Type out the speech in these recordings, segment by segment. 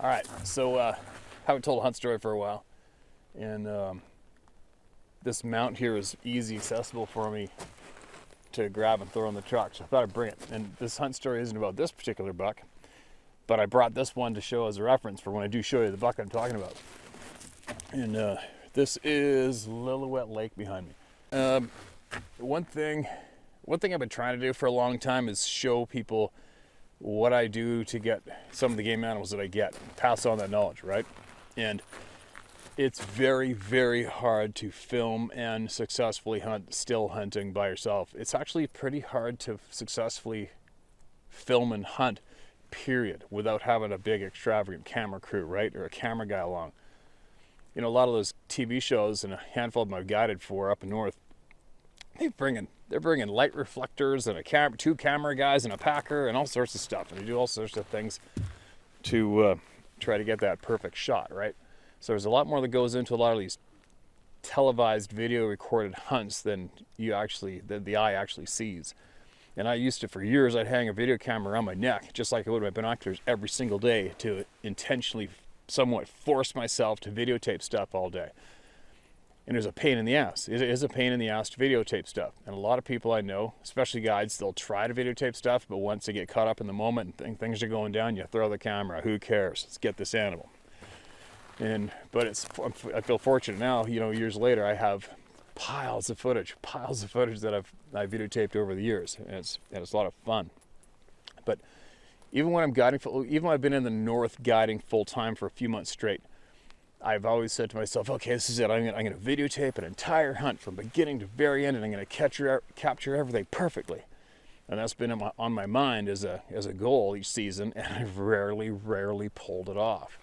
All right, so haven't told a hunt story for a while, and this mount here is easy accessible for me to grab and throw in the truck, so I thought I'd bring it. And this hunt story isn't about this particular buck, but I brought this one to show as a reference for when I do show you the buck I'm talking about. And this is Lillooet Lake behind me. One thing I've been trying to do for a long time is show people what I do to get some of the game animals that I get, pass on that knowledge, right? And it's very, very hard to film and successfully hunt still hunting by yourself. It's actually pretty hard to successfully film and hunt, period, without having a big extravagant camera crew, right? Or a camera guy along. You know, a lot of those TV shows, and a handful of them I've guided for up north, they're bringing light reflectors and two camera guys and a packer and all sorts of stuff, and they do all sorts of things to try to get that perfect shot, right? So there's a lot more that goes into a lot of these televised video recorded hunts than the eye actually sees. And I used to, for years, I'd hang a video camera around my neck, just like I would my binoculars, every single day to intentionally somewhat force myself to videotape stuff all day. And there's a pain in the ass. It is a pain in the ass to videotape stuff. And a lot of people I know, especially guides, they'll try to videotape stuff, but once they get caught up in the moment and things are going down, you throw the camera. Who cares? Let's get this animal. But I feel fortunate now, you know, years later, I have piles of footage that I've videotaped over the years, and it's a lot of fun. But even when I'm guiding, even when I've been in the north guiding full time for a few months straight, I've always said to myself, okay, this is it. I'm going to videotape an entire hunt from beginning to very end, and I'm going to capture everything perfectly. And that's been on my mind as a goal each season, and I've rarely pulled it off.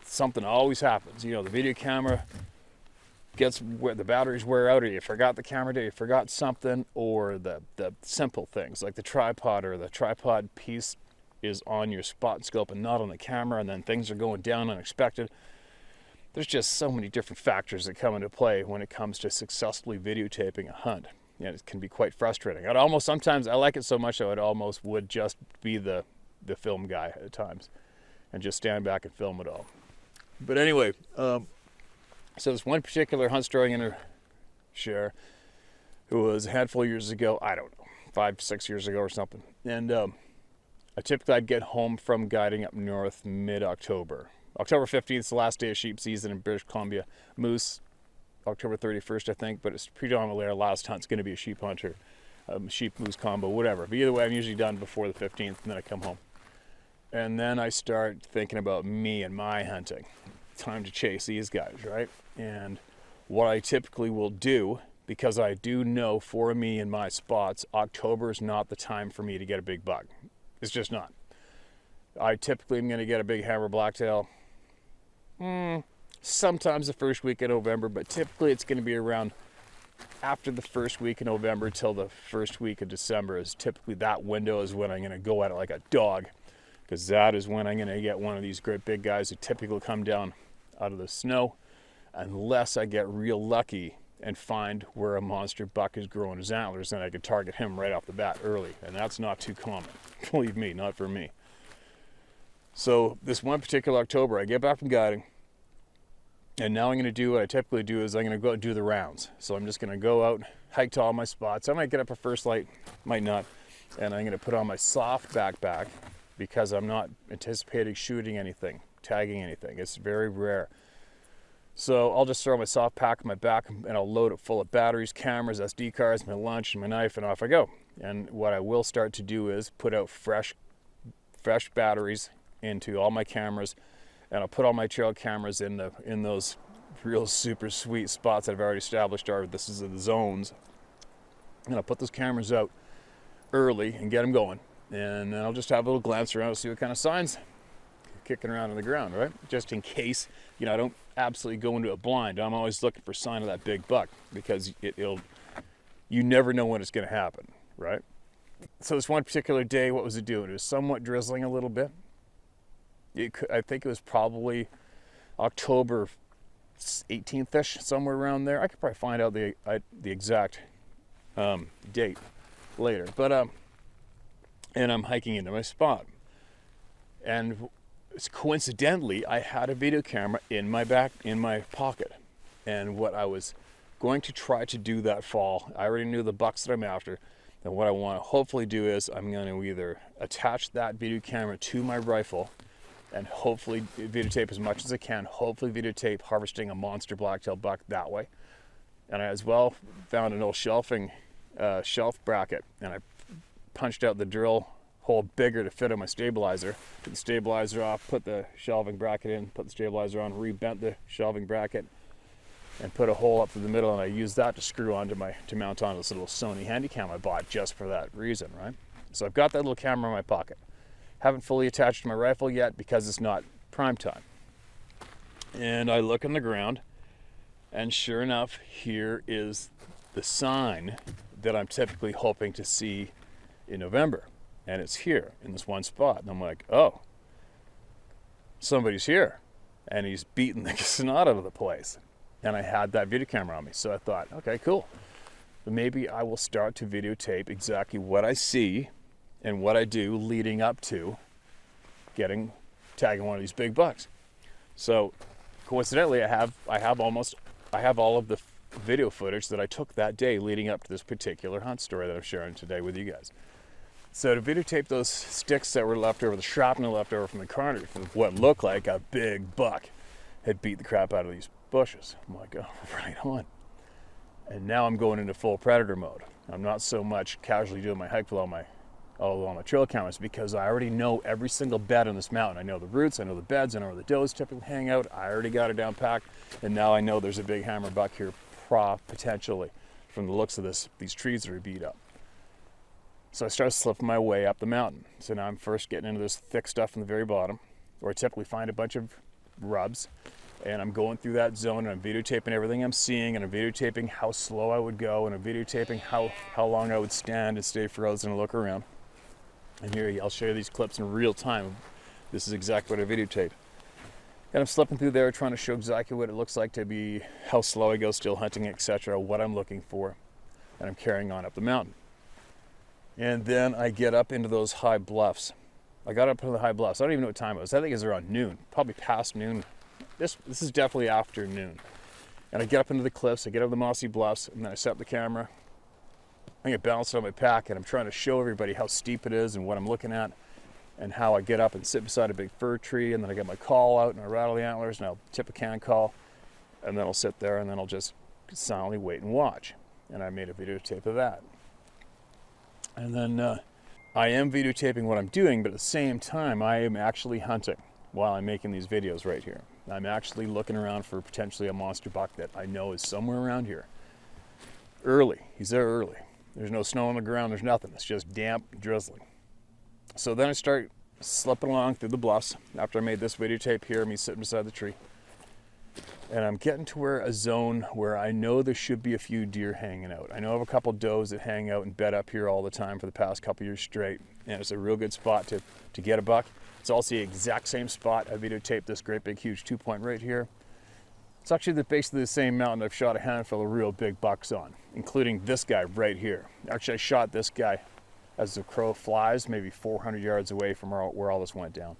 Something always happens. You know, the video camera gets where the batteries wear out, or you forgot the camera, you forgot something, or the simple things like the tripod, or the tripod piece is on your spot scope and not on the camera, and then things are going down unexpected. There's just so many different factors that come into play when it comes to successfully videotaping a hunt. You know, it can be quite frustrating. Sometimes I like it so much I would just be the film guy at times and just stand back and film it all. But anyway, so this one particular hunt story I'm going to share, who was a handful of years ago, I don't know, 5-6 years ago or something. And I'd get home from guiding up north mid-October. October 15th is the last day of sheep season in British Columbia. Moose, October 31st, I think, but it's predominantly our last hunt's going to be a sheep hunter, sheep-moose combo, whatever. But either way, I'm usually done before the 15th, and then I come home. And then I start thinking about me and my hunting. Time to chase these guys, right? And what I typically will do, because I do know for me and my spots, October is not the time for me to get a big buck. It's just not. I typically am going to get a big hammer blacktail sometimes the first week of November, but typically it's going to be around after the first week of November till the first week of December. Is typically that window is when I'm going to go at it like a dog, because that is when I'm going to get one of these great big guys who typically come down out of the snow, unless I get real lucky and find where a monster buck is growing his antlers, and I can target him right off the bat early, and that's not too common. Believe me, not for me. So this one particular October, I get back from guiding, and now I'm going to do what I typically do is I'm going to go out and do the rounds. So I'm just going to go out, hike to all my spots. I might get up at first light, might not, and I'm going to put on my soft backpack because I'm not anticipating shooting anything, tagging anything. It's very rare. So I'll just throw my soft pack on my back, and I'll load it full of batteries, cameras, SD cards, my lunch, and my knife, and off I go. And what I will start to do is put out fresh batteries into all my cameras, and I'll put all my trail cameras in those real super sweet spots that I've already established this is the zones, and I'll put those cameras out early and get them going, and then I'll just have a little glance around to see what kind of signs kicking around on the ground, right? Just in case, you know, I don't absolutely go into it blind. I'm always looking for a sign of that big buck, because you never know when it's going to happen, right? So this one particular day, what was it doing? It was somewhat drizzling a little bit. I think it was probably October 18th-ish, somewhere around there. I could probably find out the exact date later. But and I'm hiking into my spot, and coincidentally, I had a video camera in my pocket. And what I was going to try to do that fall, I already knew the bucks that I'm after. And what I want to hopefully do is I'm going to either attach that video camera to my rifle and hopefully videotape as much as I can. Hopefully videotape harvesting a monster blacktail buck that way. And I as well found an old shelf bracket, and I punched out the drill hole bigger to fit on my stabilizer. Took the stabilizer off, put the shelving bracket in, put the stabilizer on, rebent the shelving bracket, and put a hole up through the middle, and I used that to screw onto to mount on this little Sony Handycam I bought just for that reason, right? So I've got that little camera in my pocket. Haven't fully attached to my rifle yet because it's not prime time. And I look on the ground, and sure enough, here is the sign that I'm typically hoping to see in November. And it's here in this one spot. And I'm like, oh, somebody's here. And he's beating the snot out of the place. And I had that video camera on me. So I thought, okay, cool. But maybe I will start to videotape exactly what I see and what I do leading up to tagging one of these big bucks. So coincidentally, I have all of the video footage that I took that day leading up to this particular hunt story that I'm sharing today with you guys. So to videotape those sticks that were left over, the shrapnel left over from the carnage, from what looked like a big buck had beat the crap out of these bushes. I'm like, oh, right on. And now I'm going into full predator mode. I'm not so much casually doing my hike with all my trail cameras, because I already know every single bed on this mountain. I know the routes, I know the beds, I know where the does typically hang out. I already got it down packed, and now I know there's a big hammer buck here, potentially, from the looks of these trees that are beat up. So I start slipping my way up the mountain. So now I'm first getting into this thick stuff from the very bottom, where I typically find a bunch of rubs, and I'm going through that zone, and I'm videotaping everything I'm seeing, and I'm videotaping how slow I would go, and I'm videotaping how long I would stand and stay frozen and look around. And here, I'll show you these clips in real time. This is exactly what I videotape. And I'm slipping through there trying to show exactly what it looks like to be, how slow I go still hunting, etc., what I'm looking for, and I'm carrying on up the mountain. And then I get up into those high bluffs. I got up into the high bluffs. I don't even know what time it was. I think it was around noon, probably past noon. This is definitely after noon. And I get up into the cliffs, I get up the mossy bluffs, and then I set up the camera. I get balanced on my pack, and I'm trying to show everybody how steep it is and what I'm looking at, and how I get up and sit beside a big fir tree, and then I get my call out, and I rattle the antlers, and I'll tip a can call, and then I'll sit there, and then I'll just silently wait and watch. And I made a videotape of that. And then I am videotaping what I'm doing, but at the same time, I am actually hunting while I'm making these videos right here. I'm actually looking around for potentially a monster buck that I know is somewhere around here. Early. He's there early. There's no snow on the ground. There's nothing. It's just damp, drizzling. So then I start slipping along through the bluffs after I made this videotape here, me sitting beside the tree. And I'm getting to a zone where I know there should be a few deer hanging out. I know of a couple does that hang out and bed up here all the time for the past couple years straight. And it's a real good spot to get a buck. It's also the exact same spot. I videotaped this great big huge 2-point right here. It's actually basically the same mountain I've shot a handful of real big bucks on, including this guy right here. Actually, I shot this guy as the crow flies, maybe 400 yards away from where all this went down.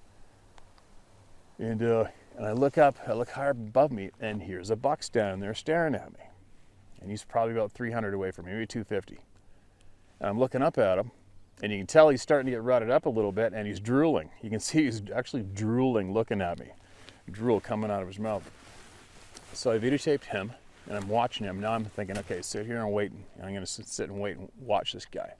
And I look up, I look higher above me, and here's a buck standing there staring at me. And he's probably about 300 away from me, maybe 250. And I'm looking up at him, and you can tell he's starting to get rutted up a little bit, and he's drooling. You can see he's actually drooling looking at me. Drool coming out of his mouth. So I videotaped him, and I'm watching him. Now I'm thinking, okay, sit here and wait. And I'm going to sit and wait and watch this guy.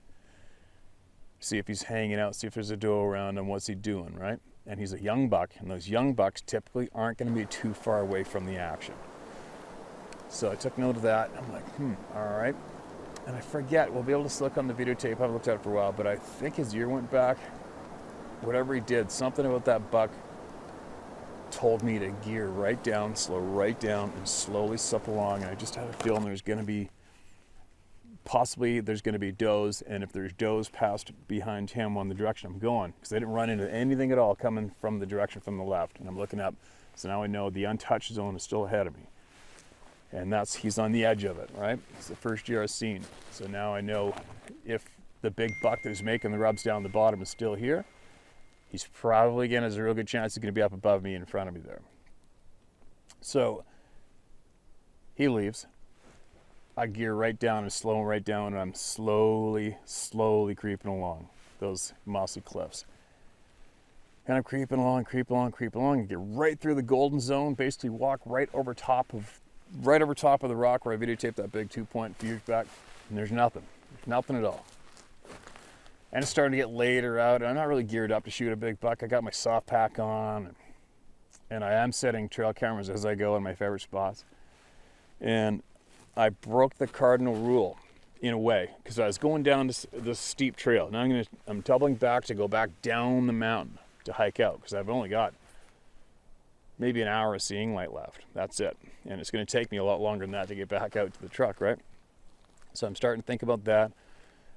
See if he's hanging out, see if there's a doe around him, what's he doing, right? And he's a young buck, and those young bucks typically aren't going to be too far away from the action. So I took note of that. I'm like, all right. And I forget, we'll be able to look on the videotape. I haven't looked at it for a while, but I think his ear went back. Whatever he did, something about that buck told me to gear right down, slow right down, and slowly slip along. And I just had a feeling there's going to be does, and if there's does passed behind him on the direction I'm going, because they didn't run into anything at all coming from the direction from the left, and I'm looking up, so now I know the untouched zone is still ahead of me, and he's on the edge of it, right? It's the first year I've seen, so now I know if the big buck that is making the rubs down the bottom is still here, he's probably again has a real good chance he's going to be up above me in front of me there. So he leaves. I gear right down and slow him right down, and I'm slowly creeping along those mossy cliffs. And I'm creeping along, and get right through the golden zone, basically walk right over top of the rock where I videotaped that big 2-point fuse back, and there's nothing at all. And it's starting to get later out, and I'm not really geared up to shoot a big buck. I got my soft pack on, and I am setting trail cameras as I go in my favorite spots. And I broke the cardinal rule in a way, because I was going down this steep trail. Now I'm doubling back to go back down the mountain to hike out, because I've only got maybe an hour of seeing light left. That's it. And it's going to take me a lot longer than that to get back out to the truck, right? So I'm starting to think about that.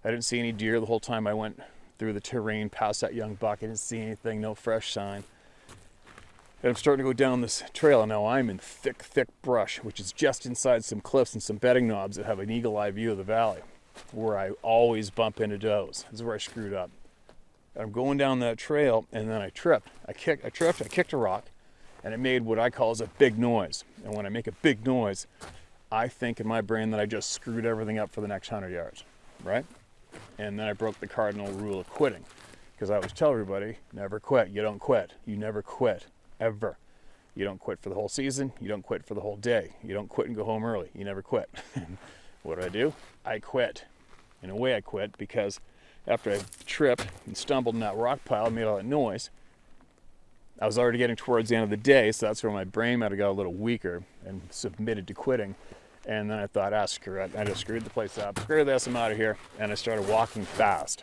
I didn't see any deer the whole time I went through the terrain past that young buck. I didn't see anything, no fresh sign. And I'm starting to go down this trail, and now I'm in thick brush, which is just inside some cliffs and some bedding knobs that have an eagle eye view of the valley, where I always bump into does. This is where I screwed up. I'm going down that trail, and then I tripped. I kicked a rock, and it made what I call as a big noise. And when I make a big noise, I think in my brain that I just screwed everything up for the next 100 yards, right? And then I broke the cardinal rule of quitting, because I always tell everybody, never quit. You don't quit. You never quit, ever. You don't quit for the whole season. You don't quit for the whole day. You don't quit and go home early. You never quit. What do? I quit. In a way I quit, because after I tripped and stumbled in that rock pile and made all that noise, I was already getting towards the end of the day, so that's where my brain might have got a little weaker and submitted to quitting. And then I thought, screw it. I just screwed the place up. Screw this, I'm out of here. And I started walking fast,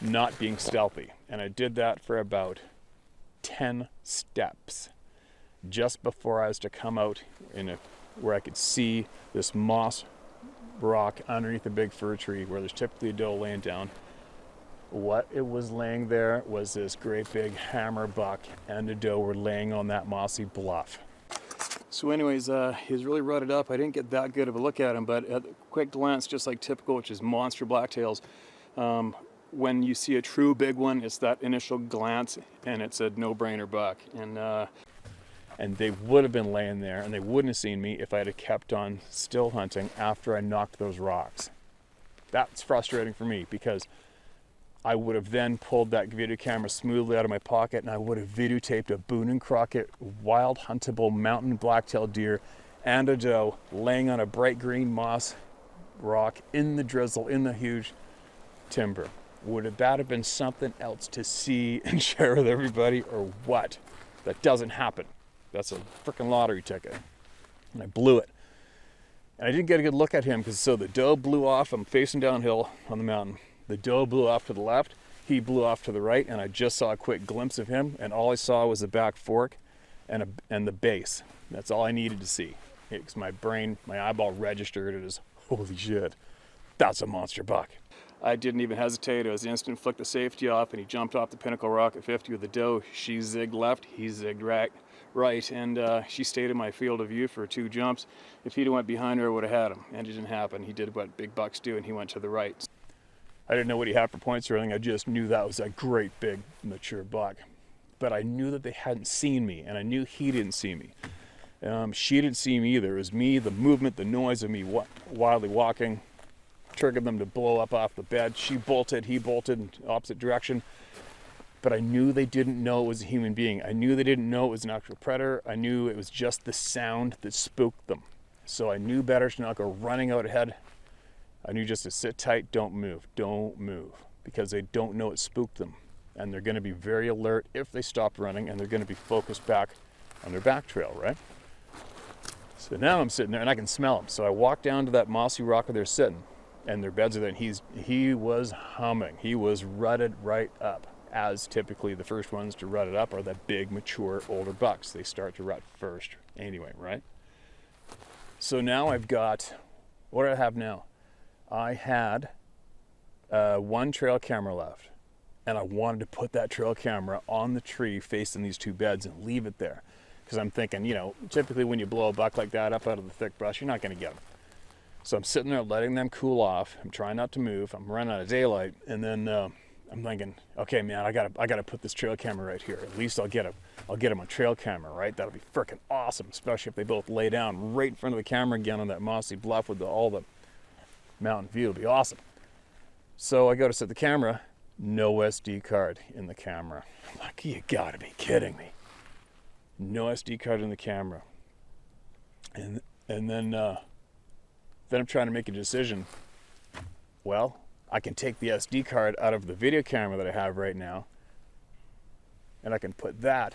not being stealthy. And I did that for about 10 steps just before I was to come out where I could see this moss rock underneath a big fir tree where there's typically a doe laying down. What it was laying there was this great big hammer buck and a doe were laying on that mossy bluff. So anyways, he's really rutted up. I didn't get that good of a look at him, but at a quick glance, just like typical, which is monster blacktails, when you see a true big one, it's that initial glance, and it's a no-brainer buck. And they would have been laying there, and they wouldn't have seen me if I had kept on still hunting after I knocked those rocks. That's frustrating for me, because I would have then pulled that video camera smoothly out of my pocket, and I would have videotaped a Boone and Crockett wild huntable mountain blacktail deer and a doe laying on a bright green moss rock in the drizzle, in the huge timber. Would that have been something else to see and share with everybody, or what? That doesn't happen. That's a freaking lottery ticket. And I blew it. And I didn't get a good look at him, because so the doe blew off. I'm facing downhill on the mountain. The doe blew off to the left, he blew off to the right, and I just saw a quick glimpse of him, and all I saw was the back fork and the base. That's all I needed to see. Because my brain, my eyeball registered it as, holy shit, that's a monster buck. I didn't even hesitate. It was instant flick the safety off, and he jumped off the pinnacle rock at 50 with the doe. She zigged left, he zigged right, and she stayed in my field of view for 2 jumps. If he'd have went behind her, I would have had him, and it didn't happen. He did what big bucks do, and he went to the right. I didn't know what he had for points or anything. I just knew that was a great big mature buck. But I knew that they hadn't seen me, and I knew he didn't see me. She didn't see me either. It was me, the movement, the noise of me wildly walking, triggered them to blow up off the bed. She bolted, he bolted in opposite direction. But I knew they didn't know it was a human being. I knew they didn't know it was an actual predator. I knew it was just the sound that spooked them. So I knew better to not go running out ahead. I knew just to sit tight, don't move, because they don't know it spooked them. And they're going to be very alert if they stop running, and they're going to be focused back on their back trail, right? So now I'm sitting there, and I can smell them. So I walk down to that mossy rock where they're sitting, and their beds are there, and he was humming. He was rutted right up, as typically the first ones to rut it up are the big, mature, older bucks. They start to rut first anyway, right? So now I've got, what do I have now? I had 1 trail camera left, and I wanted to put that trail camera on the tree facing these 2 beds and leave it there, because I'm thinking, typically when you blow a buck like that up out of the thick brush, you're not going to get them. So I'm sitting there letting them cool off. I'm trying not to move. I'm running out of daylight, and then I'm thinking, okay, man, I gotta put this trail camera right here. At least I'll get them on trail camera, right? That'll be freaking awesome, especially if they both lay down right in front of the camera again on that mossy bluff with all the mountain view. It'll be awesome. So I go to set the camera, no SD card in the camera. I'm like, you gotta be kidding me. No SD card in the camera. And then I'm trying to make a decision. Well, I can take the SD card out of the video camera that I have right now, and I can put that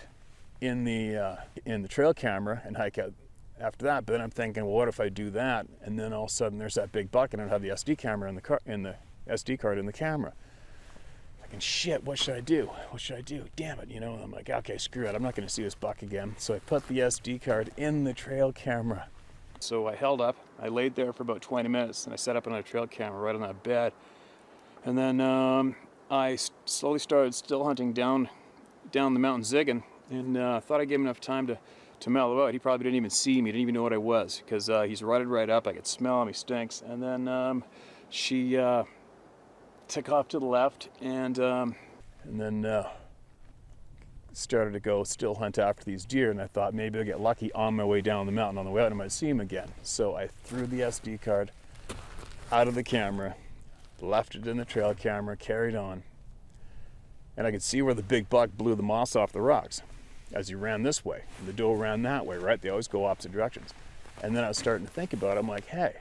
in the trail camera and hike out after that. But then I'm thinking, well, what if I do that, and then all of a sudden there's that big buck, and I don't have the SD camera in the SD card in the camera. Thinking, shit, what should I do? What should I do? Damn it, you know. And I'm like, okay, screw it. I'm not going to see this buck again. So I put the SD card in the trail camera. So I held up. I laid there for about 20 minutes, and I set up on a trail camera right on that bed. And then I slowly started still hunting down the mountain zigging, and thought I gave him enough time to mellow out. He probably didn't even see me, didn't even know what I was, because he's rutted right up. I could smell him, he stinks. And then she took off to the left, and then started to go still hunt after these deer, and I thought maybe I'll get lucky on my way down the mountain. On the way out I might see him again. So I threw the SD card out of the camera, left it in the trail camera, carried on, and I could see where the big buck blew the moss off the rocks as he ran this way, and the doe ran that way, right? They always go opposite directions. And then I was starting to think about it. I'm like, hey,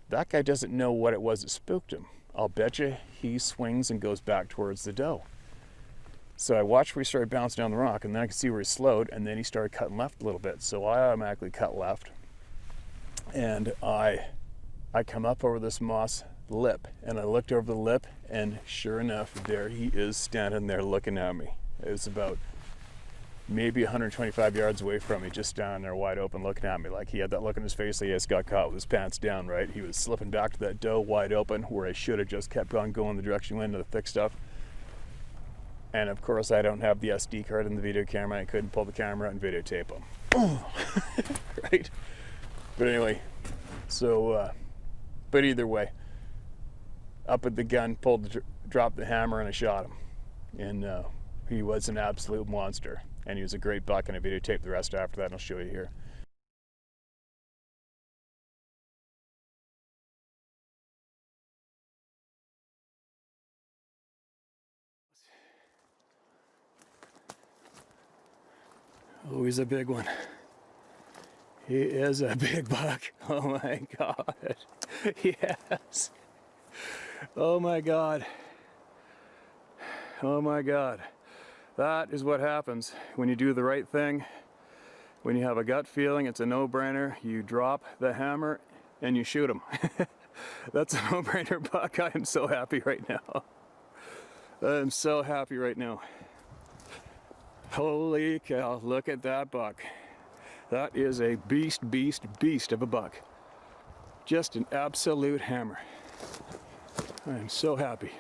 that guy doesn't know what it was that spooked him. I'll bet you he swings and goes back towards the doe. So I watched where he started bouncing down the rock, and then I could see where he slowed, and then he started cutting left a little bit. So I automatically cut left, and I come up over this moss lip, and I looked over the lip, and sure enough, there he is standing there looking at me. It was about maybe 125 yards away from me, just standing there wide open looking at me. Like, he had that look on his face like he just got caught with his pants down, right? He was slipping back to that doe wide open, where I should have just kept on going the direction he went into the thick stuff. And of course I don't have the SD card in the video camera. I couldn't pull the camera out and videotape him. Right? But anyway, so but either way, up at the gun, dropped the hammer, and I shot him. And he was an absolute monster, and he was a great buck, and I videotaped the rest after that, and I'll show you here. Oh, he's a big one. He is a big buck. Oh my God. Yes. Oh my God. Oh my God. That is what happens when you do the right thing. When you have a gut feeling, it's a no-brainer. You drop the hammer and you shoot him. That's a no-brainer buck. I am so happy right now. I am so happy right now. Holy cow, look at that buck. That is a beast of a buck. Just an absolute hammer. I am so happy.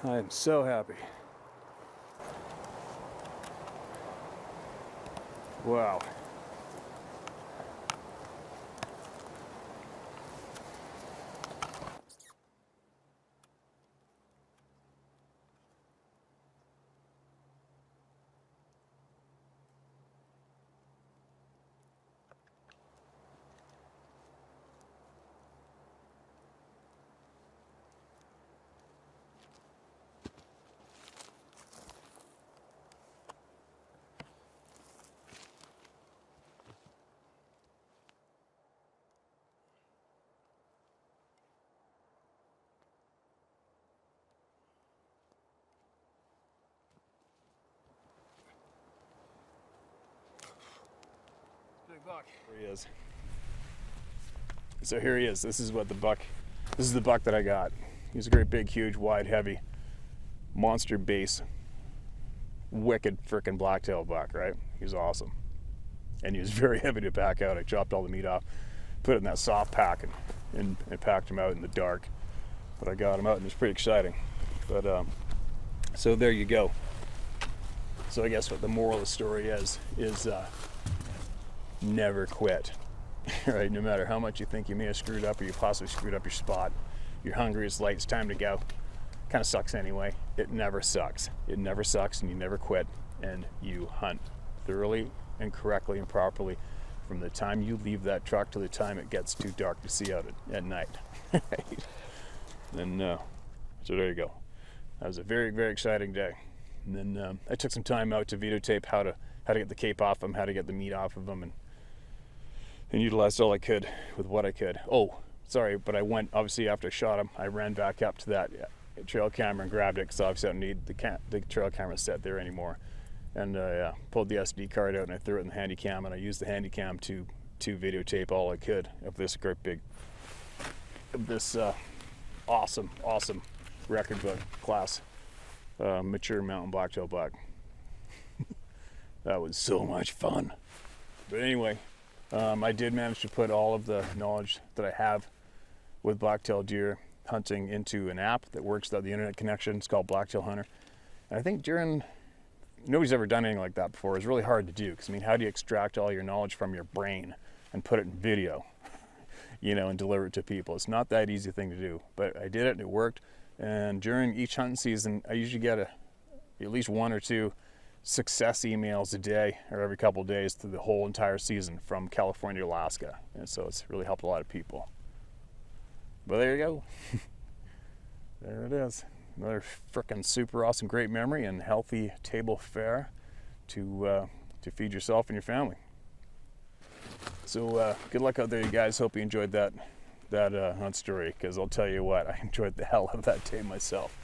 I am so happy. Wow. Big buck. Here he is. So here he is. This is the buck that I got. He's a great big, huge, wide, heavy, monster base, wicked frickin' blacktail buck, right? He's awesome. And he was very heavy to pack out. I chopped all the meat off, put it in that soft pack, and packed him out in the dark. But I got him out, and it was pretty exciting. But so there you go. So I guess what the moral of the story is never quit. Right? No matter how much you think you may have screwed up, or you possibly screwed up your spot, you're hungry, it's late, it's time to go. Kind of sucks anyway. It never sucks. It never sucks, and you never quit, and you hunt thoroughly and correctly and properly from the time you leave that truck to the time it gets too dark to see out at night. And so there you go. That was a very, very exciting day. And then I took some time out to videotape how to get the cape off them, how to get the meat off of them, and utilized all I could with what I could. Oh, sorry, but I went, obviously after I shot him, I ran back up to that trail camera and grabbed it, because obviously I don't need the trail camera set there anymore. And I pulled the SD card out and I threw it in the handy cam, and I used the handy cam to videotape all I could of this awesome record book class mature mountain blacktail buck. That was so much fun. But anyway, I did manage to put all of the knowledge that I have with blacktail deer hunting into an app that works without the internet connection. It's called Blacktail Hunter. And I think nobody's ever done anything like that before. It's really hard to do, because I mean, how do you extract all your knowledge from your brain and put it in video, and deliver it to people? It's not that easy thing to do, but I did it and it worked. And during each hunting season, I usually get at least 1 or 2 success emails a day or every couple of days through the whole entire season from California to Alaska. And so it's really helped a lot of people. But there you go. There it is. Another frickin' super awesome, great memory and healthy table fare to feed yourself and your family. So good luck out there, you guys. Hope you enjoyed that hunt story, because I'll tell you what, I enjoyed the hell out of that day myself.